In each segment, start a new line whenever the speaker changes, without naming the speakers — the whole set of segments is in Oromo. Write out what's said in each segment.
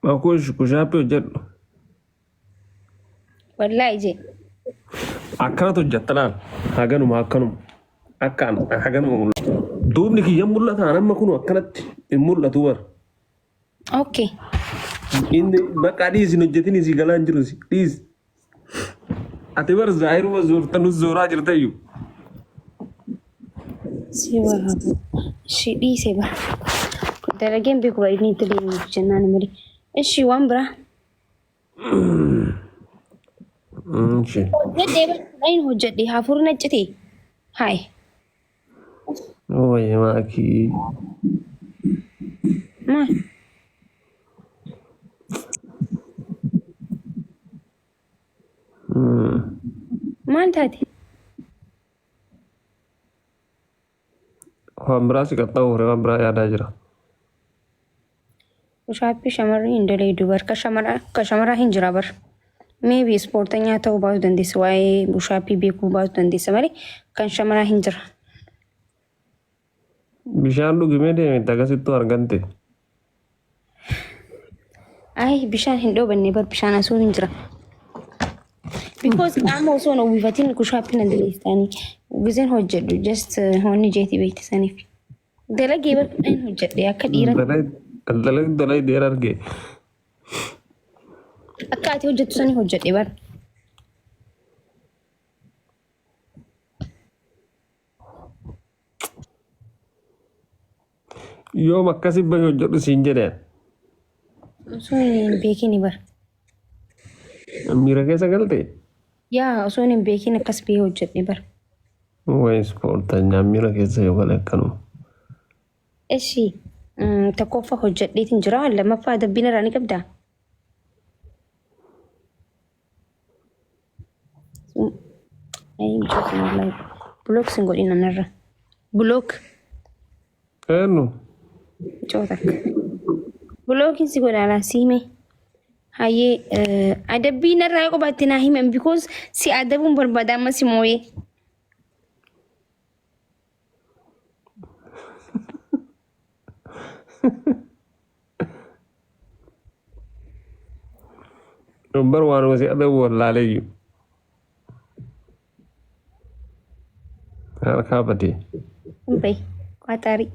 Makush kushaapi hojjedhu.
Wallaahi je.
Akkanatu hojjettanaan haganuma akkanuma akkaan haganuma mul'atu. Duubni kiyya mul'ata amma kunu akkanatti hin mul'atu bar.
Okay.
Inni maqaa dhiisin hojjetin isii galaan jiru dhiis. Ati bar zaahiruma zoortanus zooraa jirta iyyuu.
Si waraabuu. Ishii dhiisee bara. Dalageen beeku baay'inni itti deemuuf jennaan malee. Ishii waan biraa. Hojjedhee bara hojjedhee hafuurri naccitee. Hayi.
Oye maakii.
Maal? Maal taate?
Waan biraa si qaxxaamure waan biraa yaadaa jira.
Bushaappii shamarrii hin daleedu bar ka shamaraa hin jira bar. Maybe ispoortanyaa ta'uu baatu dandeessa waa'ee bushaappii beekuu baatu dandeessa malee kan shamaraa hin jira.
Bishaan dhugimee deeme agarsiiftuu argante.
Ay bishaan hin dhoobanne bar bishaan asuu hin jira. Because qaama osoo hin uwwifatiin bushaappii na daleessanii gizeen hojjedhu just honni jeetii beeksisaniif. Dalagee bar hin hojjedhe akka dhiira.
Dalay dheeraa argee.
Akka ati hojjettu sanii hojjedhe bar.
Yoom akkasii bahe hojjedhu siin jedheen.
Osoo hin beekini bar.
Miira keessa galtee?
Yaa osoo hin beekin akkas bahee hojjedhe bar.
Wayi ispoortanyaa miira keessa yoo gale akkanuma.
Eshi tokkoffaa hojjedheetiin jira lammaffaa adabbiin irraa ni qabdaa. Bulook sin godhin anarra. Bulook.
Eenyu?
Cootak. Bulookin si godhaala siime. Hayyee adabbiin irraa yoo qabaatte naa himan because si adabuun barbaada amma si mooyee.
Nomor waan masih ada wallaalee. Harka apa dia?
Baik, kuatari.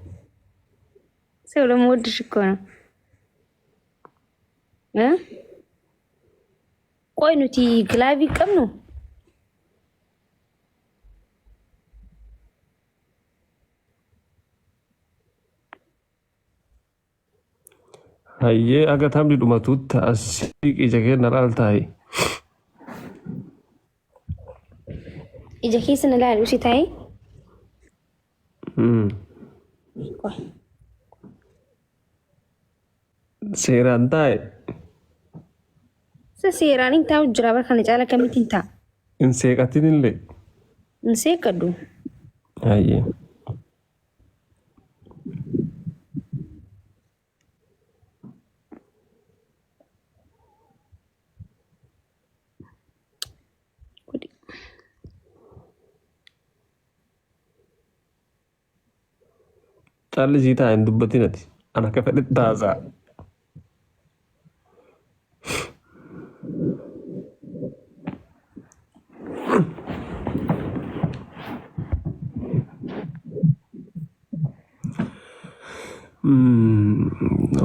Saya udah mau disyukur. Hah? Kau nuti gelavi kamu?
Hayyee aga tamdi dhumatutti asii ija kee na laaltaay.
Ija keessa na laalu si taa'e?
Seeraan taa'e.
Sa seeraan hin taa'u jira bara kana caala kamitti hin ta'a?
Hin seeqatin illee.
Hin seeqadhu.
Hayyee. Caalli sii taa'e hin dubbatinati. Ana akka fedhetti taasaa.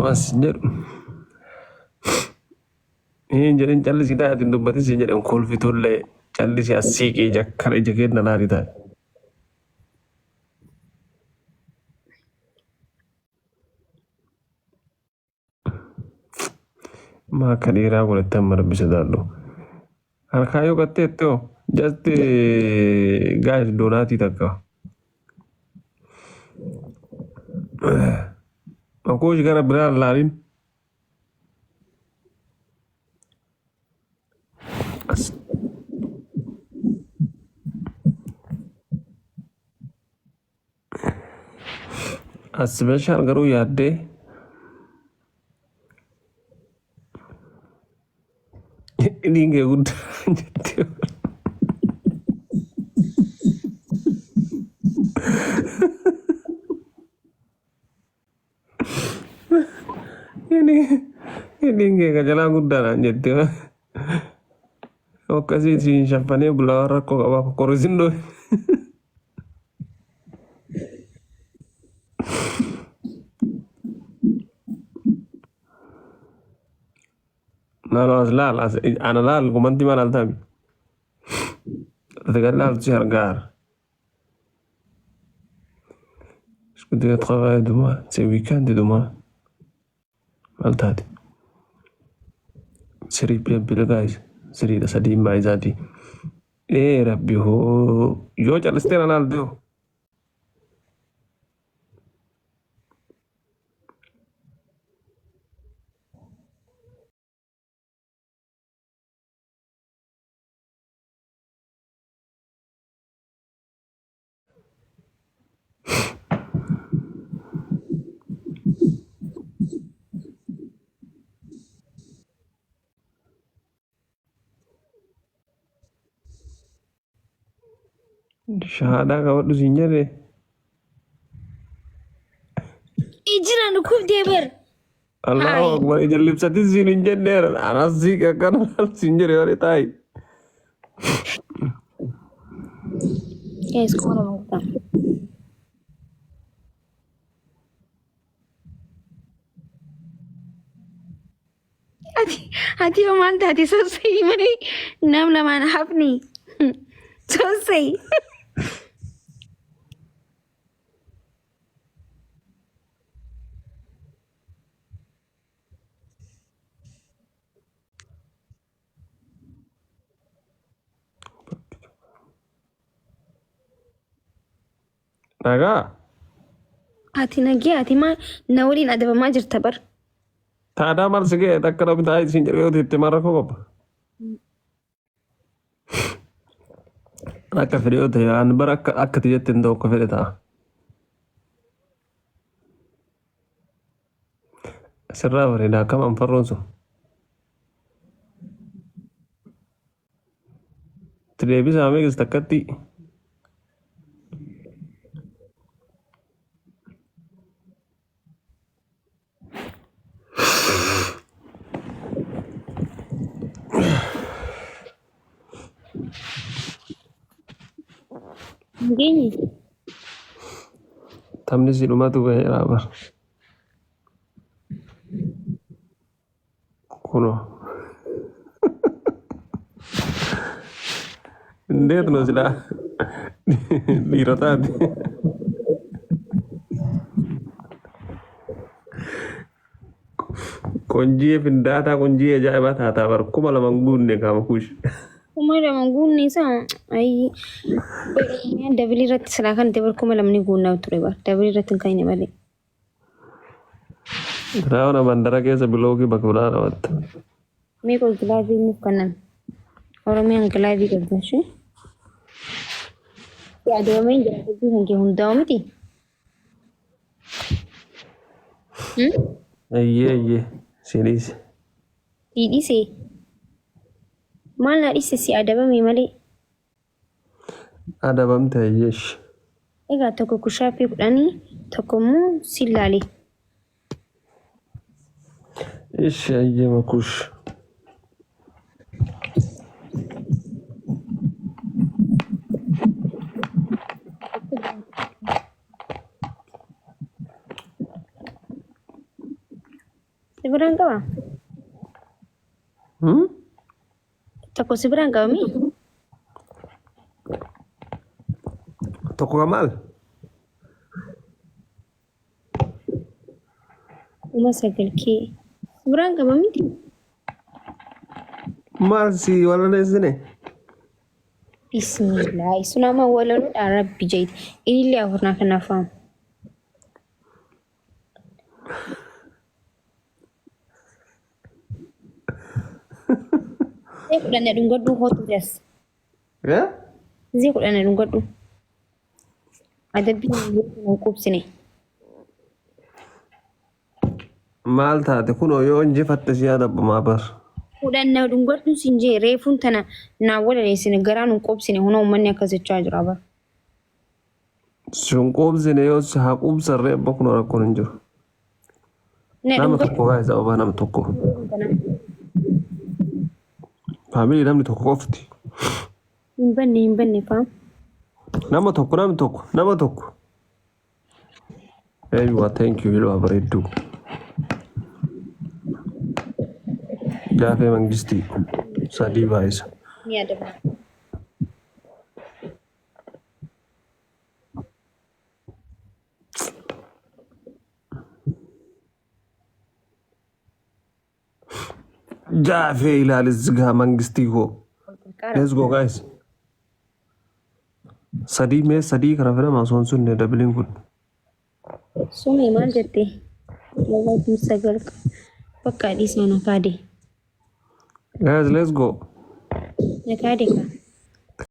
Mas jedhu. Hin jedhin calli sii taa'e hin dubbatin siin jedhan kolfitullee calli sii as siiqee jakkara ija keenya laali taa'e. Ma akka dhiiraa godhatte amma rabbisa daadhu. Harkaa yoo qatteetti hoo jasti gaa'is doonaatii takka. Makooshi gara biraan laalin. As special garuu yaaddee. Ini nggak udah jadi. Dinge kajalaa guddaadhaan jettee akkasii siin shaffanee bulaa rakkoo qabaa kokkorisiin dhoe. Naannoo as laal ana laal gumanti maal taami. Tegal laal si hargaar. Je peux travailler demain, c'est week-end demain. Mal taate. Sirii bilbila guys. Siriidha sadii maayizaati. Rabbi hoo yoo calistee na laal deemu. Shahaadaa qabadhu siin jedhee.
Ijiraan kuf deebar.
Allahu akbar ija libsati siin hin jenneera. Anas sii akkana siin jedhee warri taayi.
Guys, kau orang bukan. Hati orang hati selesai mari. Nam lama nak ni. Selesai.
Nagaa.
Hati nagi hati mah nawalin ada pemajar tabar.
Taadaa maal si ga'e akka namni taa'ee siin jedhee yoo teettee maal rakkoo qaba. Akka fedhe yoo ta'e aan bara akka tiyyatte hin ta'u akka fedhe ta'a. Sirraa bareeda akkam anfarroon sun. Itti deebisaa meeqas takkatti.
Gini.
Tampni si dhumatu baheera bar. Kuno. Indeet no silaa dhiirotaati. Konjii findaataa konjii ajaa'ibaa taataa bar kuma lama guunne qaama kuush.
Kuma lama guunne isaa ayi dabali irratti silaa kan dabar kuma lamni guunnaa ture bar dabali irratti hin kaine malee.
Raawwana mandara keessa biloogii bakka biraa raawwatta.
Meeqa gilaazii nuuf kannan Oromiyaan gilaazii qabdashee. Yaadameen jira hedduu kan kee hundaa'u miti.
Ayyee sinis.
Dhiisee. Maal na dhiise si adabame malee.
Adabamte ayyeesh.
Egaa tokko kushaappii kudhanii tokko immoo si laalee.
Ishi ayyee makuush.
Seberang kau? Toko seberang kau mi?
Toko Kamal.
Masa kelki. Seberang kau mi?
Mal si wala na sini.
Bismillah. Isu nama wala lu Arab bijait. Ini lihat warna kenapa? Saya kuda nak dunggat du hot dress.
Ya?
Saya kuda nak dunggat du. Ada bini yang kup sini.
Mal taate kuno yoo injifatte si yaada maabar.
Kuda nak dunggat du sinje refun tana na wala ni sini garan kup sini hono mannya kazachaa jira ba.
Sun qoobsine yoo si haa quubsarree abba kuno rakkoon hin jiru. nama tokko guys sababa nama tokko family namni tokko qofti
hin banne fam
nama tokko aywa thank you hello abareedu gaafe mangisti sadii baayisa
ni adaba
gaafe ilaalis gaa mangisti go let's go guys sadii kana fira maasoon sun ne dabliin kun
sumi maal jette lawaa sagal bakka dhiisana kaade
guys let's go
nakade ka